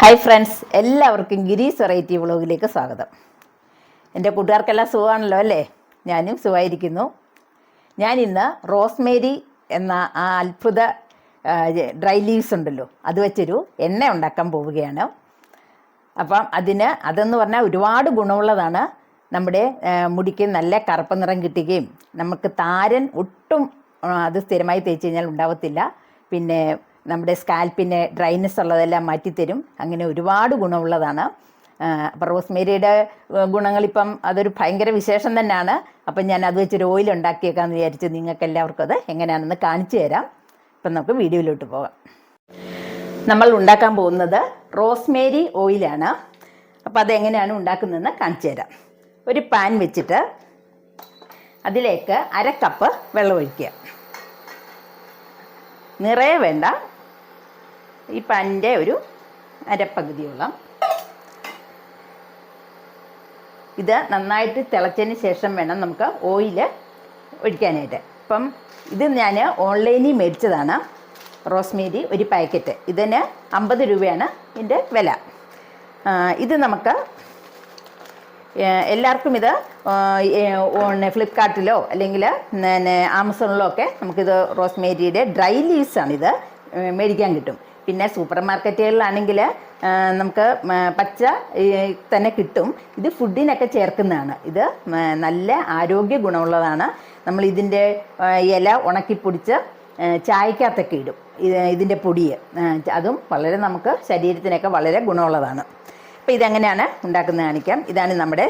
Hi friends, എല്ലാവർക്കും ഗിരീസ് variety വ്ളോഗിലേക്ക് സ്വാഗതം. എൻ്റെ കൂട്ടുകാർക്കെല്ലാം സുഖമാണല്ലോ അല്ലേ? ഞാനും സുഖമായിരിക്കുന്നു. ഞാനിന്ന് റോസ്മേരി എന്ന ആ അത്ഭുത ഡ്രൈ ലീവ്സ് ഉണ്ടല്ലോ, അത് വെച്ചൊരു എണ്ണ ഉണ്ടാക്കാൻ പോവുകയാണ്. അപ്പം അതെന്ന് പറഞ്ഞാൽ ഒരുപാട് ഗുണമുള്ളതാണ്. നമ്മുടെ മുടിക്ക് നല്ല കറുപ്പ് നിറം കിട്ടുകയും നമുക്ക് താരൻ ഒട്ടും അത് സ്ഥിരമായി തേച്ച് കഴിഞ്ഞാൽ ഉണ്ടാവത്തില്ല. പിന്നെ നമ്മുടെ സ്കാൽപ്പിന് ഡ്രൈനെസ് ഉള്ളതെല്ലാം മാറ്റിത്തരും. അങ്ങനെ ഒരുപാട് ഗുണമുള്ളതാണ്. അപ്പം റോസ്മേരിയുടെ ഗുണങ്ങളിപ്പം അതൊരു ഭയങ്കര വിശേഷം തന്നെയാണ്. അപ്പം ഞാൻ അത് വെച്ചൊരു ഓയിൽ ഉണ്ടാക്കിയേക്കാമെന്ന് വിചാരിച്ച് നിങ്ങൾക്ക് എല്ലാവർക്കും അത് എങ്ങനെയാണെന്ന് കാണിച്ചു തരാം. ഇപ്പം നമുക്ക് വീഡിയോയിലോട്ട് പോകാം. നമ്മൾ ഉണ്ടാക്കാൻ പോകുന്നത് റോസ്മേരി ഓയിലാണ്. അപ്പോൾ അതെങ്ങനെയാണ് ഉണ്ടാക്കുന്നതെന്ന് കാണിച്ചു തരാം. ഒരു പാൻ വെച്ചിട്ട് അതിലേക്ക് 1/2 കപ്പ് വെള്ളം ഒഴിക്കുക. നിറയെ വേണ്ട, ഈ പാനിൻ്റെ ഒരു അരപ്പകുതിയോളം. ഇത് നന്നായിട്ട് തിളച്ചതിന് ശേഷം വേണം നമുക്ക് ഓയിൽ ഒഴിക്കാനായിട്ട്. അപ്പം ഇത് ഞാൻ ഓൺലൈനിൽ മേടിച്ചതാണ്. റോസ്മേരി ഒരു പാക്കറ്റ്, ഇതിന് 50 രൂപയാണ് ഇതിൻ്റെ വില. ഇത് നമുക്ക് എല്ലാവർക്കും ഇത് ഫ്ലിപ്കാർട്ടിലോ അല്ലെങ്കിൽ ആമസോണിലോ ഒക്കെ നമുക്കിത് റോസ്മേരിയുടെ ഡ്രൈ ലീവ്സാണിത് മേടിക്കാൻ കിട്ടും. പിന്നെ സൂപ്പർ മാർക്കറ്റുകളിലാണെങ്കിൽ നമുക്ക് പച്ച തന്നെ കിട്ടും. ഇത് ഫുഡിനൊക്കെ ചേർക്കുന്നതാണ്. ഇത് നല്ല ആരോഗ്യ ഗുണമുള്ളതാണ്. നമ്മൾ ഇതിൻ്റെ ഇല ഉണക്കിപ്പൊടിച്ച് ചായക്കകത്തൊക്കെ ഇടും. ഇതിൻ്റെ പൊടി അതും വളരെ നമുക്ക് ശരീരത്തിനൊക്കെ വളരെ ഗുണമുള്ളതാണ്. അപ്പോൾ ഇതെങ്ങനെയാണ് ഉണ്ടാക്കുന്നത് കാണിക്കാം. ഇതാണ് നമ്മുടെ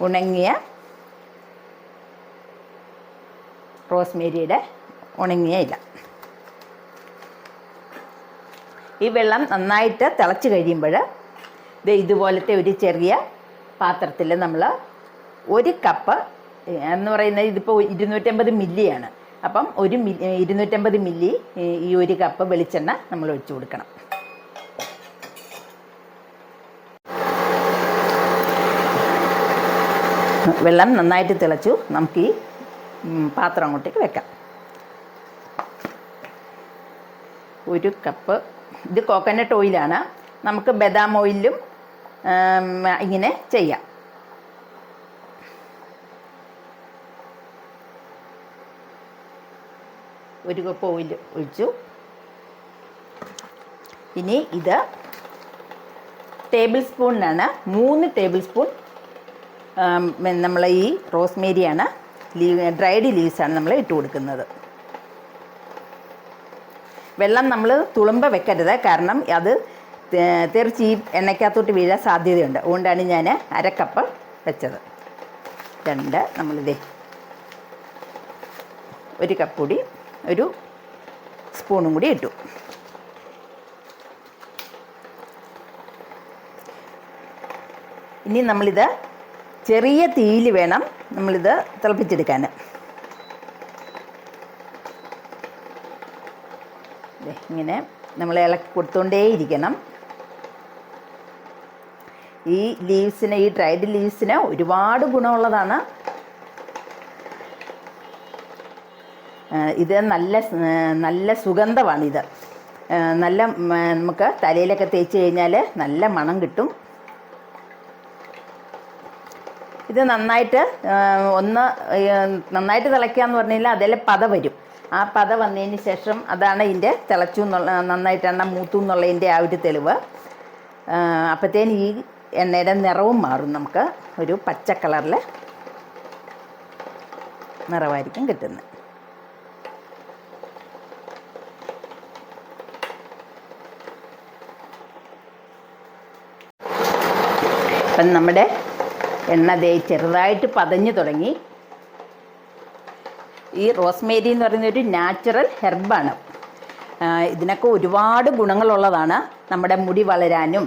ഉണങ്ങിയ റോസ്മേരിയുടെ ഉണങ്ങിയ ഇല. ഈ വെള്ളം നന്നായിട്ട് തിളച്ച് കഴിയുമ്പോൾ ഇതുപോലത്തെ ഒരു ചെറിയ പാത്രത്തിൽ നമ്മൾ 1 കപ്പ് എന്ന് പറയുന്നത് ഇതിപ്പോൾ 250 മില്ലിയാണ്. അപ്പം 250 മില്ലി ഈ 1 കപ്പ് വെളിച്ചെണ്ണ നമ്മൾ ഒഴിച്ചു കൊടുക്കണം. വെള്ളം നന്നായിട്ട് തിളച്ചു. നമുക്ക് ഈ പാത്രം അങ്ങോട്ടേക്ക് വെക്കാം. 1 കപ്പ് ഇത് കോക്കനട്ട് ഓയിലാണ്. നമുക്ക് ബദാം ഓയിലും ഇങ്ങനെ ചെയ്യാം. ഒരു കപ്പ് ഓയിൽ ഒഴിച്ചു. ഇനി ഇത് ടേബിൾ സ്പൂണിനാണ് 3 ടേബിൾ സ്പൂൺ നമ്മൾ ഈ റോസ്മേരിയാണ് ഡ്രൈഡ് ലീവ്സാണ് നമ്മൾ ഇട്ട് കൊടുക്കുന്നത്. വെള്ളം നമ്മൾ തുളുമ്പ വെക്കരുത്, കാരണം അത് തെറിച്ച് ഈ എണ്ണയ്ക്കകത്തോട്ട് വീഴാൻ സാധ്യതയുണ്ട്. അതുകൊണ്ടാണ് ഞാൻ 1/2 കപ്പ് വെച്ചത്. 2 നമ്മളിതേ 1 കപ്പ് കൂടി 1 സ്പൂണും കൂടി ഇട്ടു. ഇനി നമ്മളിത് ചെറിയ തീയിൽ വേണം നമ്മളിത് തിളപ്പിച്ചെടുക്കാൻ. ഇങ്ങനെ നമ്മൾ ഇളക്കി കൊടുത്തുകൊണ്ടേയിരിക്കണം. ഈ ലീവ്സിന്, ഈ ഡ്രൈഡ് ലീവ്സിന് ഒരുപാട് ഗുണമുള്ളതാണ്. ഇത് നല്ല സുഗന്ധമാണിത്. നല്ല നമുക്ക് തലയിലൊക്കെ തേച്ച് കഴിഞ്ഞാൽ നല്ല മണം കിട്ടും. ഇത് നന്നായിട്ട് തിളയ്ക്കുക എന്ന് പറഞ്ഞു കഴിഞ്ഞാൽ അതിൽ പത വരും. ആ പത വന്നതിന് ശേഷം അതാണ് ഇതിൻ്റെ തിളച്ചു എന്നുള്ള, നന്നായിട്ട് എണ്ണ മൂത്തു എന്നുള്ളതിൻ്റെ ആ ഒരു തെളിവ്. അപ്പോഴത്തേന് ഈ എണ്ണയുടെ നിറവും മാറും. നമുക്ക് ഒരു പച്ച കളറിൽ നിറമായിരിക്കും കിട്ടുന്നത്. അപ്പം നമ്മുടെ എണ്ണ ചെറുതായിട്ട് പതഞ്ഞു തുടങ്ങി. ഈ റോസ്മേരി എന്ന് പറയുന്ന ഒരു നാച്ചുറൽ ഹെർബാണ്. ഇതിനൊക്കെ ഒരുപാട് ഗുണങ്ങളുള്ളതാണ്. നമ്മുടെ മുടി വളരാനും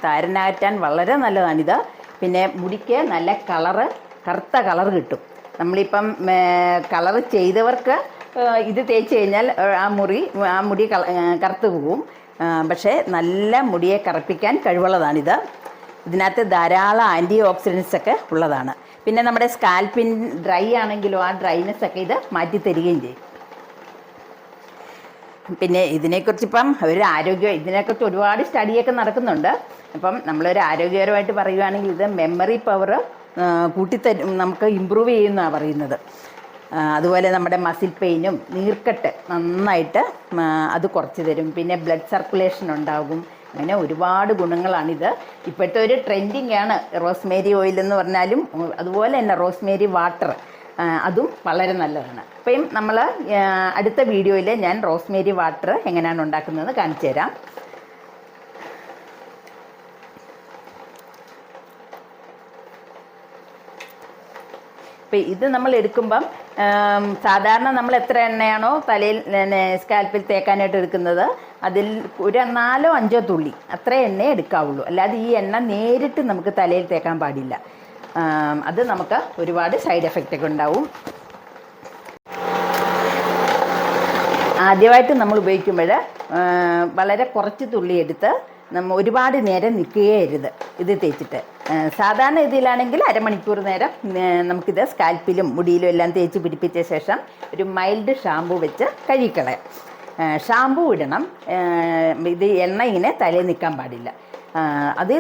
താരനാറ്റാൻ വളരെ നല്ലതാണിത്. പിന്നെ മുടിക്ക് നല്ല കറുത്ത കളറ് കിട്ടും. നമ്മളിപ്പം കളറ് ചെയ്തവർക്ക് ഇത് തേച്ച് കഴിഞ്ഞാൽ ആ മുടി കറുത്ത് പോവും. പക്ഷേ നല്ല മുടിയെ കറുപ്പിക്കാൻ കഴിവുള്ളതാണിത്. ഇതിനകത്ത് ധാരാളം ആൻറ്റി ഓക്സിഡൻസ് ഒക്കെ ഉള്ളതാണ്. പിന്നെ നമ്മുടെ സ്കാൽപ്പിൻ ഡ്രൈ ആണെങ്കിലും ആ ഡ്രൈനെസ് ഒക്കെ ഇത് മാറ്റി തരികയും ചെയ്യും. പിന്നെ ഇതിനെക്കുറിച്ച് ഇപ്പം ഇതിനെക്കുറിച്ച് ഒരുപാട് സ്റ്റഡിയൊക്കെ നടക്കുന്നുണ്ട്. അപ്പം നമ്മളൊരു ആരോഗ്യപരമായിട്ട് പറയുകയാണെങ്കിൽ ഇത് മെമ്മറി പവർ കൂട്ടിത്തരും, നമുക്ക് ഇമ്പ്രൂവ് ചെയ്യുന്നതാണ് പറയുന്നത്. അതുപോലെ നമ്മുടെ മസിൽ പെയിനും നീർക്കെട്ട് നന്നായിട്ട് അത് കുറച്ച് തരും. പിന്നെ ബ്ലഡ് സർക്കുലേഷൻ ഉണ്ടാകും. അങ്ങനെ ഒരുപാട് ഗുണങ്ങളാണിത്. ഇപ്പോഴത്തെ ഒരു ട്രെൻഡിങ് ആണ് റോസ്മേരി ഓയിൽ എന്ന് പറഞ്ഞാലും. അതുപോലെ തന്നെ റോസ്മേരി വാട്ടർ അതും വളരെ നല്ലതാണ്. അപ്പം നമ്മൾ അടുത്ത വീഡിയോയിൽ ഞാൻ റോസ്മേരി വാട്ടർ എങ്ങനെയാണ് ഉണ്ടാക്കുന്നതെന്ന് കാണിച്ചു തരാം. ഇപ്പം ഇത് നമ്മൾ എടുക്കുമ്പം സാധാരണ നമ്മൾ എത്ര എണ്ണയാണോ തലയിൽ സ്കാൽപ്പിൽ തേക്കാനായിട്ട് എടുക്കുന്നത് അതിൽ ഒരു 4-5 തുള്ളി അത്ര എണ്ണയെ എടുക്കാവുള്ളൂ. അല്ലാതെ ഈ എണ്ണ നേരിട്ട് നമുക്ക് തലയിൽ തേക്കാൻ പാടില്ല. അത് നമുക്ക് ഒരുപാട് സൈഡ് എഫക്റ്റൊക്കെ ഉണ്ടാവും. ആദ്യമായിട്ട് നമ്മൾ ഉപയോഗിക്കുമ്പോൾ വളരെ കുറച്ച് തുള്ളി എടുത്ത് നമ്മൾ ഒരുപാട് നേരം നിൽക്കുകയരുത് ഇത് തേച്ചിട്ട്. സാധാരണ ഇതിലാണെങ്കിൽ അരമണിക്കൂർ നേരം നമുക്കിത് സ്കാൽപ്പിലും മുടിയിലും എല്ലാം തേച്ച് പിടിപ്പിച്ച ശേഷം ഒരു മൈൽഡ് ഷാമ്പു വെച്ച് കഴുകിക്കളയാം. ഷാമ്പു ഇടണം. ഇത് എണ്ണ ഇങ്ങനെ തലയിൽ നിൽക്കാൻ പാടില്ല. അത്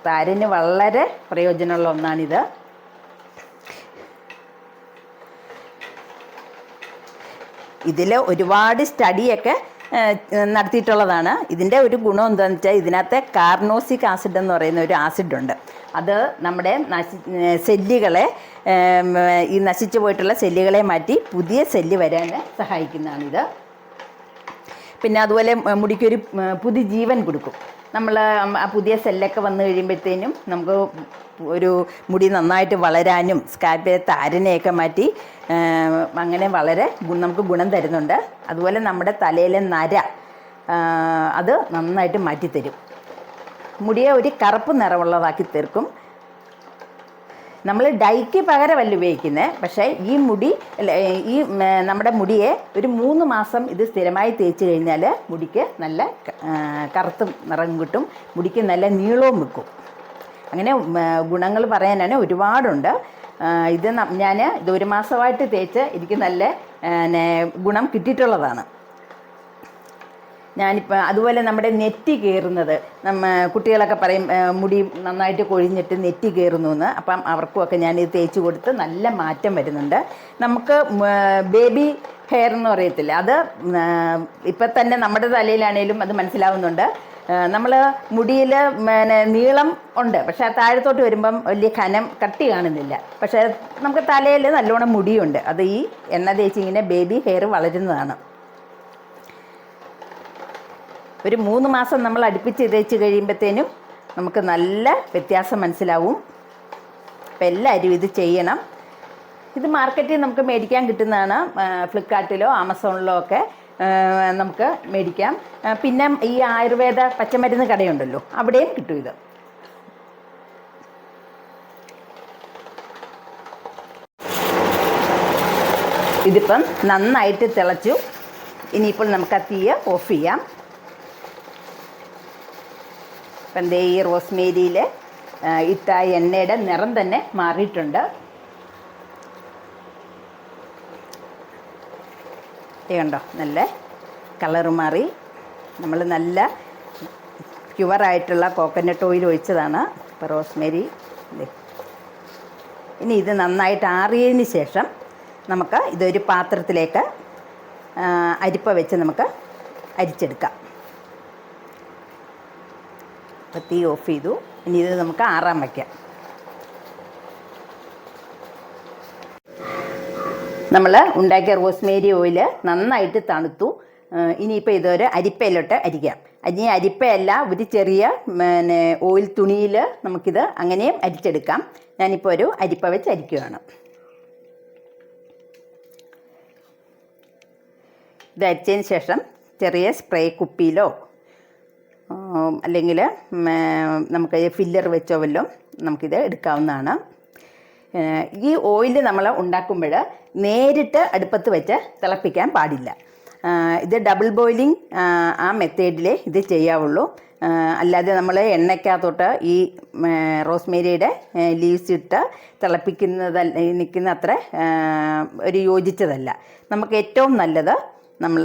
താരന് വളരെ പ്രയോജനമുള്ള ഒന്നാണിത്. ഇതിൽ ഒരുപാട് സ്റ്റഡിയൊക്കെ നടത്തിയിട്ടുള്ളതാണ്. ഇതിൻ്റെ ഒരു ഗുണം എന്താണെന്ന് വെച്ചാൽ ഇതിനകത്ത് കാർനോസിക് ആസിഡ് എന്ന് പറയുന്ന ഒരു ആസിഡുണ്ട്. അത് നമ്മുടെ സെല്ലുകളെ ഈ നശിച്ചു പോയിട്ടുള്ള സെല്ലുകളെ മാറ്റി പുതിയ സെല്ല് വരാൻ സഹായിക്കുന്നതാണിത്. പിന്നെ അതുപോലെ മുടിക്കൊരു പുതിയ ജീവൻ കൊടുക്കും. നമ്മൾ ആ പുതിയ സെല്ലൊക്കെ വന്നു കഴിയുമ്പോഴത്തേനും നമുക്ക് ഒരു മുടി നന്നായിട്ട് വളരാനും സ്കാൽപ്പിലെ താരനെയൊക്കെ മാറ്റി അങ്ങനെ വളരെ നമുക്ക് ഗുണം തരുന്നുണ്ട്. അതുപോലെ നമ്മുടെ തലയിലെ നര അത് നന്നായിട്ട് മാറ്റിത്തരും. മുടിയെ ഒരു കറുപ്പ് നിറമുള്ളതാക്കി തീർക്കും. നമ്മൾ ഡൈക്ക് പകരമല്ല ഉപയോഗിക്കുന്നത്. പക്ഷേ ഈ നമ്മുടെ മുടിയെ ഒരു 3 മാസം ഇത് സ്ഥിരമായി തേച്ച് കഴിഞ്ഞാൽ മുടിക്ക് നല്ല കറുത്ത നിറം കിട്ടും. മുടിക്ക് നല്ല നീളവും വെക്കും. അങ്ങനെ ഗുണങ്ങൾ പറയാനാണ് ഒരുപാടുണ്ട്. ഇത് ഇത് 1 മാസമായിട്ട് തേച്ച് എനിക്ക് നല്ല ഗുണം കിട്ടിയിട്ടുള്ളതാണ്. ഞാനിപ്പോൾ അതുപോലെ നമ്മുടെ നെറ്റി കയറുന്നത് കുട്ടികളൊക്കെ പറയും മുടി നന്നായിട്ട് കൊഴിഞ്ഞിട്ട് നെറ്റി കയറുന്നു എന്ന്. അപ്പം അവർക്കുമൊക്കെ ഞാനിത് തേച്ച് കൊടുത്ത് നല്ല മാറ്റം വരുന്നുണ്ട്. നമുക്ക് ബേബി ഹെയർ എന്ന് പറയത്തില്ല, അത് ഇപ്പം തന്നെ നമ്മുടെ തലയിലാണേലും അത് മനസ്സിലാവുന്നുണ്ട്. നമ്മൾ മുടിയിൽ നീളം ഉണ്ട്, പക്ഷേ താഴത്തോട്ട് വരുമ്പം വലിയ കട്ടി കാണുന്നില്ല. പക്ഷേ നമുക്ക് തലയിൽ നല്ലോണം മുടിയുണ്ട്. അത് ഈ എണ്ണ തേച്ച് ഇങ്ങനെ ബേബി ഹെയർ വളരുന്നതാണ്. ഒരു 3 മാസം നമ്മൾ അടുപ്പിച്ച് തേച്ച് കഴിയുമ്പോഴത്തേനും നമുക്ക് നല്ല വ്യത്യാസം മനസ്സിലാവും. അപ്പം എല്ലാവരും ഇത് ചെയ്യണം. ഇത് മാർക്കറ്റിൽ നമുക്ക് മേടിക്കാൻ കിട്ടുന്നതാണ്. ഫ്ലിപ്കാർട്ടിലോ ആമസോണിലോ ഒക്കെ നമുക്ക് മേടിക്കാം. പിന്നെ ഈ ആയുർവേദ പച്ചമരുന്ന് കടയുണ്ടല്ലോ, അവിടെയും കിട്ടും ഇത്. ഇതിപ്പം നന്നായിട്ട് തിളച്ചു. ഇനിയിപ്പോൾ നമുക്ക് ആ തീയെ ഓഫ് ചെയ്യാം. ഇപ്പം ദേ ഈ റോസ്മേരിയിൽ ഇട്ട എണ്ണയുടെ നിറം തന്നെ മാറിയിട്ടുണ്ട്. കണ്ടോ, നല്ല കളറ് മാറി. നമ്മൾ നല്ല പ്യുവറായിട്ടുള്ള കോക്കനട്ട് ഓയിൽ ഒഴിച്ചതാണ് ഇപ്പോൾ റോസ്മേരി. ഇനി ഇത് നന്നായിട്ട് ആറിയതിന് ശേഷം നമുക്ക് ഇതൊരു പാത്രത്തിലേക്ക് അരിപ്പ വെച്ച് നമുക്ക് അരിച്ചെടുക്കാം. അപ്പോൾ തീ ഓഫ് ചെയ്തു. ഇനി ഇത് നമുക്ക് ആറാൻ വയ്ക്കാം. നമ്മൾ ഉണ്ടാക്കിയ റോസ്മേരി ഓയിൽ നന്നായിട്ട് തണുത്തു. ഇനിയിപ്പോൾ ഇതൊരു അരിപ്പയിലോട്ട് അരിക്കാം. ഇനി അരിപ്പയല്ല, ഒരു ചെറിയ ഓയിൽ തുണിയിൽ നമുക്കിത് അങ്ങനെയും അരിച്ചെടുക്കാം. ഞാനിപ്പോൾ ഒരു അരിപ്പ വെച്ച് അരിക്കുകയാണ്. ഇത് അരിച്ചതിന് ശേഷം ചെറിയ സ്പ്രേ കുപ്പിയിലോ അല്ലെങ്കിൽ നമുക്ക് ഫില്ലർ വെച്ചോ വല്ലതും നമുക്കിത് എടുക്കാവുന്നതാണ്. ഈ ഓയിൽ നമ്മൾ ഉണ്ടാക്കുമ്പോൾ നേരിട്ട് അടുപ്പത്ത് വെച്ച് തിളപ്പിക്കാൻ പാടില്ല. ഇത് ഡബിൾ ബോയിലിംഗ് ആ മെത്തേഡിലേ ഇത് ചെയ്യാവുള്ളൂ. അല്ലാതെ നമ്മൾ എണ്ണയ്ക്കകത്തോട്ട് ഈ റോസ്മേരിയുടെ ലീവ്സ് ഇട്ട് നിൽക്കുന്ന അത്ര ഒരു യോജിച്ചതല്ല. നമുക്ക് ഏറ്റവും നല്ലത് നമ്മൾ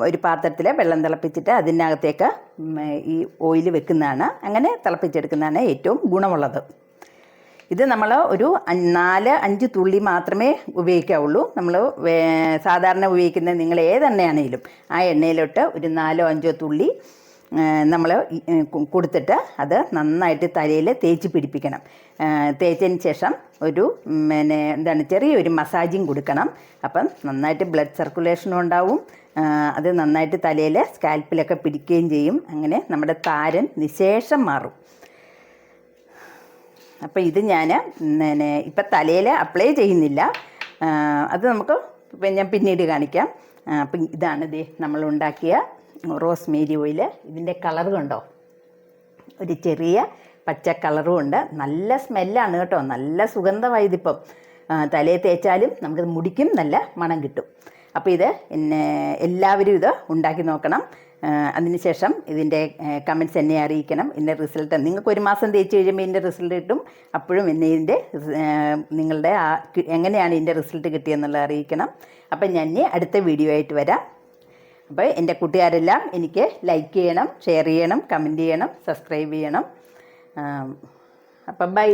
ഒരു പാത്രത്തിൽ വെള്ളം തിളപ്പിച്ചിട്ട് അതിനകത്തേക്ക് ഈ ഓയിൽ വെക്കുന്നതാണ്. അങ്ങനെ തിളപ്പിച്ചെടുക്കുന്നതാണ് ഏറ്റവും ഗുണമുള്ളത്. ഇത് നമ്മൾ ഒരു 4-5 തുള്ളി മാത്രമേ ഉപയോഗിക്കാവുള്ളൂ. നമ്മൾ സാധാരണ ഉപയോഗിക്കുന്ന നിങ്ങൾ ഏതെണ്ണയാണെങ്കിലും ആ എണ്ണയിലോട്ട് ഒരു 4-5 തുള്ളി നമ്മൾ കൊടുത്തിട്ട് അത് നന്നായിട്ട് തലയിൽ തേച്ച് പിടിപ്പിക്കണം. തേച്ചതിന് ശേഷം ഒരു ചെറിയൊരു മസാജിങ് കൊടുക്കണം. അപ്പം നന്നായിട്ട് ബ്ലഡ് സർക്കുലേഷനും ഉണ്ടാവും. അത് നന്നായിട്ട് തലയിൽ സ്കാൽപ്പിലൊക്കെ പിടിക്കുകയും ചെയ്യും. അങ്ങനെ നമ്മുടെ താരൻ നിശേഷം മാറും. അപ്പോൾ ഇത് ഞാൻ ഇപ്പം തലയിൽ അപ്ലൈ ചെയ്യുന്നില്ല. അത് നമുക്ക് ഞാൻ പിന്നീട് കാണിക്കാം. അപ്പം ഇതാണ് നമ്മൾ ഉണ്ടാക്കിയ റോസ്മേരി ഓയിൽ. ഇതിൻ്റെ കളർ കണ്ടോ, ഒരു ചെറിയ പച്ച കളറും ഉണ്ട്. നല്ല സ്മെല്ലാണ് കേട്ടോ, നല്ല സുഗന്ധമായതിപ്പം. തലയിൽ തേച്ചാലും നമുക്കത് മുടിക്കും നല്ല മണം കിട്ടും. അപ്പോൾ ഇത് എല്ലാവരും ഇത് ഉണ്ടാക്കി നോക്കണം. അതിനുശേഷം ഇതിൻ്റെ കമൻറ്റ്സ് എന്നെ അറിയിക്കണം. ഇതിൻ്റെ റിസൾട്ട് നിങ്ങൾക്ക് 1 മാസം തേച്ച് കഴിയുമ്പോൾ ഇതിൻ്റെ റിസൾട്ട് കിട്ടും. അപ്പോഴും എന്നെ ഇതിൻ്റെ നിങ്ങളുടെ എങ്ങനെയാണ് ഇതിൻ്റെ റിസൾട്ട് കിട്ടിയെന്നുള്ളത് അറിയിക്കണം. അപ്പം ഞാൻ അടുത്ത വീഡിയോ ആയിട്ട് വരാം. അപ്പോൾ എൻ്റെ കൂട്ടുകാരെല്ലാം എനിക്ക് ലൈക്ക് ചെയ്യണം, ഷെയർ ചെയ്യണം, കമൻറ്റ് ചെയ്യണം, സബ്സ്ക്രൈബ് ചെയ്യണം. അപ്പം ബൈ.